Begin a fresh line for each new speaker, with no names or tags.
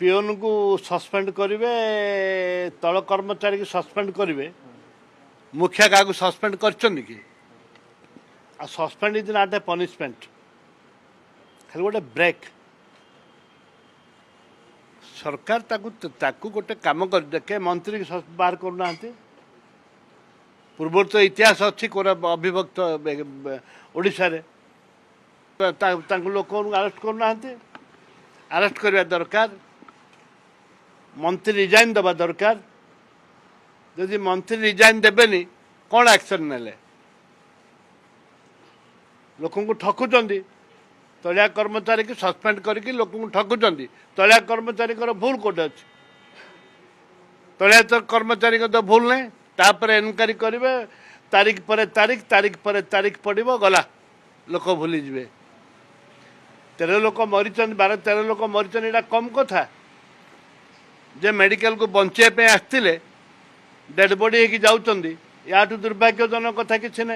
Peon को suspend करेंगे तल कर्मचारी को सस्पेंड करेंगे मुखिया क्या सस्पेंड कर suspend is not a punishment खाली गोटे ब्रेक सरकार ताकू गोटे कम कर देखे मंत्री बाहर करना पूर्व तो इतिहास अच्छी अभिभक्त ओडिशा रे लोक अरेस्ट करना अरेस्ट करवा दरकार मंत्री रिजाइन दबा दरकार जदि मंत्री रिजाइन देबेनी कौन एक्शन नेले लोक ठकुंट तलिया कर्मचारी की सस्पेंड करके लोक ठकुंट तलिया कर्मचारी भूल कोटे अच्छे तलिया तो कर्मचारी तो भूल नहीं तापर एनक्वारी करेंगे तारीख पर तारीख पड़ो गला लोक भूली जाए 13 लोक मरी 12-13 लोक मरी यहाँ कम कथा जे मेडिकल को बचाई आसते डेड बॉडी होगी जाऊँ या दुर्भाग्यजनक कथा किसी ना।